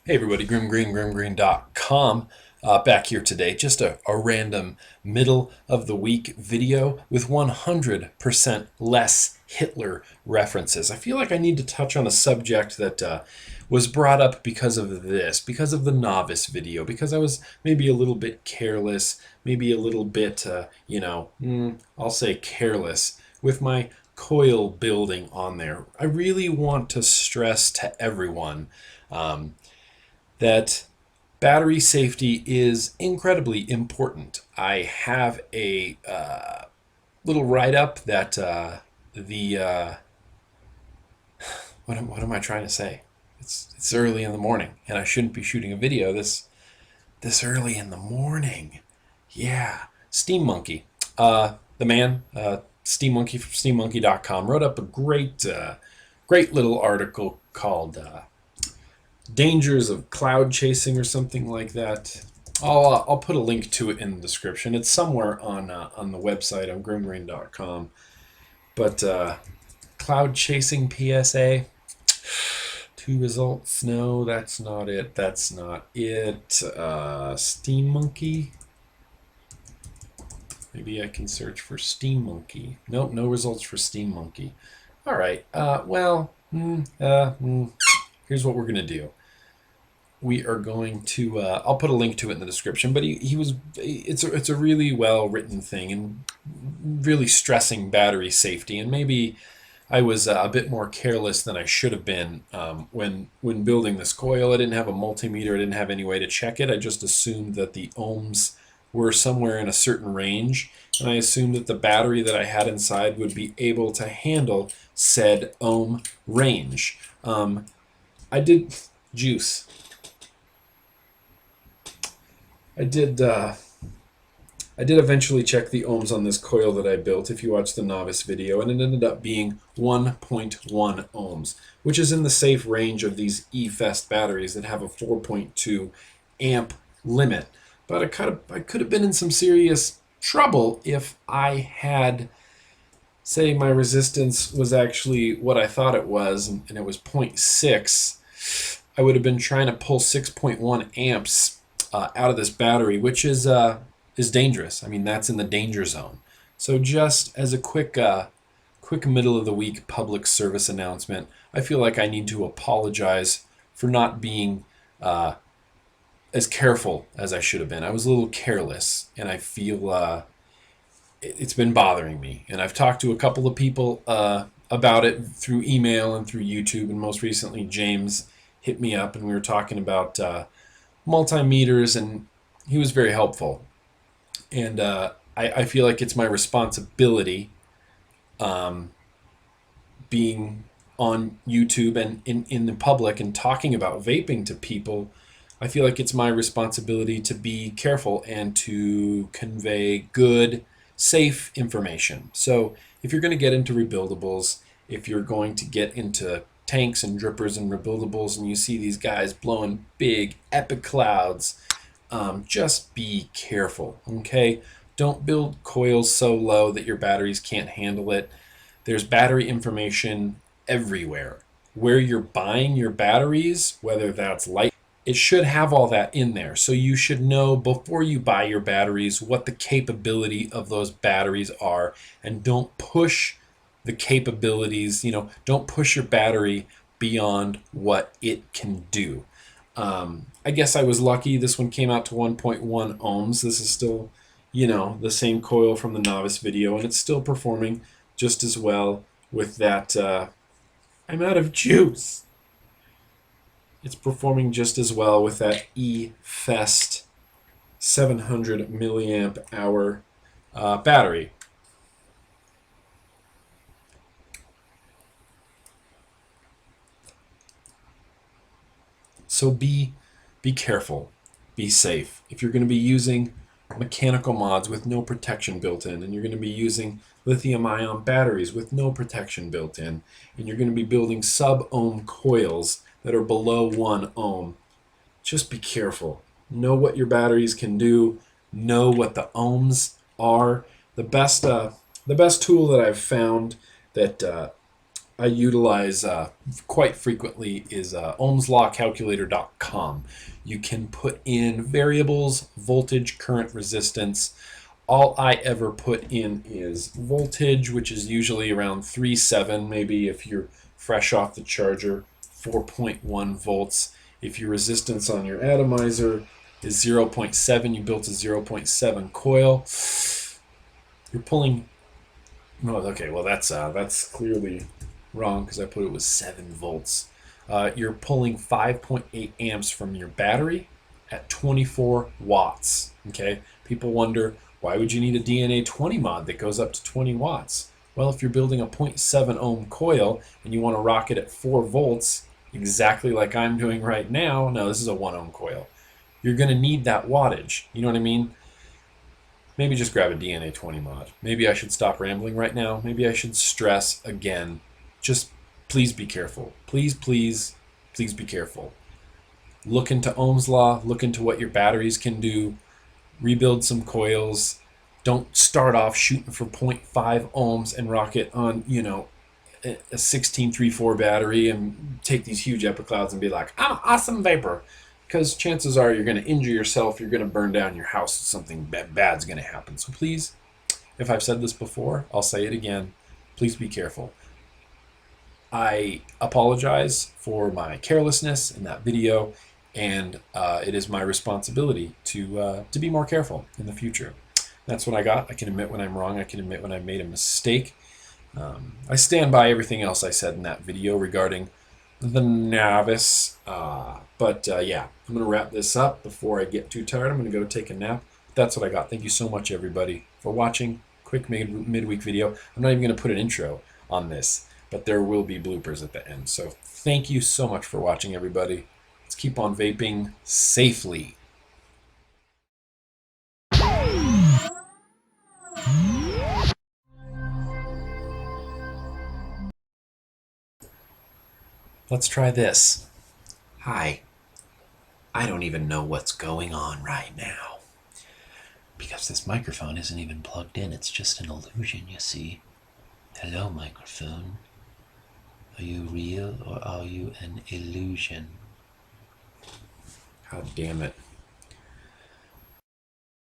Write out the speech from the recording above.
Hey everybody, GrimmGreen, GrimmGreen.com. Back here today. Just a random middle of the week video with 100% less Hitler references. I feel like I need to touch on a subject that was brought up because of this, because of the Novice video, because I was maybe a little bit careless, maybe a little bit, I'll say careless with my coil building on there. I really want to stress to everyone. That battery safety is incredibly important. I have a little write up that the what am I trying to say? It's early in the morning, and I shouldn't be shooting a video this early in the morning. Yeah, Steam Monkey, the man, Steam Monkey from SteamMonkey.com wrote up a great little article called dangers of cloud chasing or something like that. I'll put a link to it in the description. It's somewhere on the website on GrimmGreen.com. But cloud chasing PSA. Two results. No, that's not it. That's not it. Steam Monkey. Maybe I can search for Steam Monkey. Nope, no results for Steam Monkey. All right. Here's what we're gonna do. We are going to I'll put a link to it in the description, but it's a really well written thing and really stressing battery safety. And maybe I was a bit more careless than I should have been when building this coil. I didn't have a multimeter. I didn't have any way to check it. I just assumed that the ohms were somewhere in a certain range, and I assumed that the battery that I had inside would be able to handle said ohm range. I did juice. I did. I did eventually check the ohms on this coil that I built. If you watch the Novice video, and it ended up being 1.1 ohms, which is in the safe range of these E-Fest batteries that have a 4.2 amp limit. But I could have been in some serious trouble if I had, say, my resistance was actually what I thought it was, and it was zero point 0.6. I would have been trying to pull 6.1 amps out of this battery, which is dangerous. I mean, that's in the danger zone. So just as a quick middle of the week public service announcement, I feel like I need to apologize for not being as careful as I should have been. I was a little careless, and I feel it's been bothering me. And I've talked to a couple of people about it through email and through YouTube, and most recently James hit me up, and we were talking about multimeters, and he was very helpful. And I feel like it's my responsibility, being on YouTube and in the public and talking about vaping to people. I feel like it's my responsibility to be careful and to convey good, safe information. So if you're going to get into rebuildables, if you're going to get into tanks and drippers and rebuildables, and you see these guys blowing big epic clouds, just be careful, okay? Don't build coils so low that your batteries can't handle it. There's battery information everywhere. Where you're buying your batteries, whether that's light, it should have all that in there. So you should know before you buy your batteries what the capability of those batteries are, and don't push the capabilities, don't push your battery beyond what it can do. I guess I was lucky. This one came out to 1.1 ohms. This is still, the same coil from the Novice video, and it's still performing just as well with that. I'm out of juice. It's performing just as well with that E-Fest 700 milliamp hour battery. So be careful, be safe. If you're going to be using mechanical mods with no protection built in, and you're going to be using lithium-ion batteries with no protection built in, and you're going to be building sub-ohm coils that are below 1 ohm, just be careful. Know what your batteries can do. Know what the ohms are. The best tool that I've found that I utilize quite frequently is ohmslawcalculator.com. You can put in variables, voltage, current, resistance. All I ever put in is voltage, which is usually around 3.7, maybe if you're fresh off the charger, 4.1 volts. If your resistance on your atomizer is 0.7, you built a 0.7 coil. You're pulling. No, okay, well that's clearly wrong because I put it was 7 volts. You're pulling 5.8 amps from your battery at 24 watts. Okay, people wonder why would you need a DNA 20 mod that goes up to 20 watts? Well, if you're building a zero point 0.7 ohm coil and you want to rock it at 4 volts, exactly like I'm doing right now. No, this is a 1 ohm coil. You're going to need that wattage. You know what I mean? Maybe just grab a DNA 20 mod. Maybe I should stop rambling right now. Maybe I should stress again. Just please be careful. Please, please, please be careful. Look into Ohm's law. Look into what your batteries can do. Rebuild some coils. Don't start off shooting for 0.5 ohms and rock it on, a 1634 battery and take these huge epiclouds and be like, I'm awesome vapor. Because chances are you're going to injure yourself, you're going to burn down your house, something bad's going to happen. So please, if I've said this before, I'll say it again. Please be careful. I apologize for my carelessness in that video, and it is my responsibility to be more careful in the future. That's what I got. I can admit when I'm wrong. I can admit when I made a mistake. I stand by everything else I said in that video regarding the Novice. Yeah, I'm going to wrap this up before I get too tired. I'm going to go take a nap. That's what I got. Thank you so much, everybody, for watching. Quick midweek video. I'm not even going to put an intro on this, but there will be bloopers at the end. So thank you so much for watching, everybody. Let's keep on vaping safely. Let's try this. Hi. I don't even know what's going on right now. Because this microphone isn't even plugged in. It's just an illusion, you see. Hello, microphone. Are you real or are you an illusion? God damn it.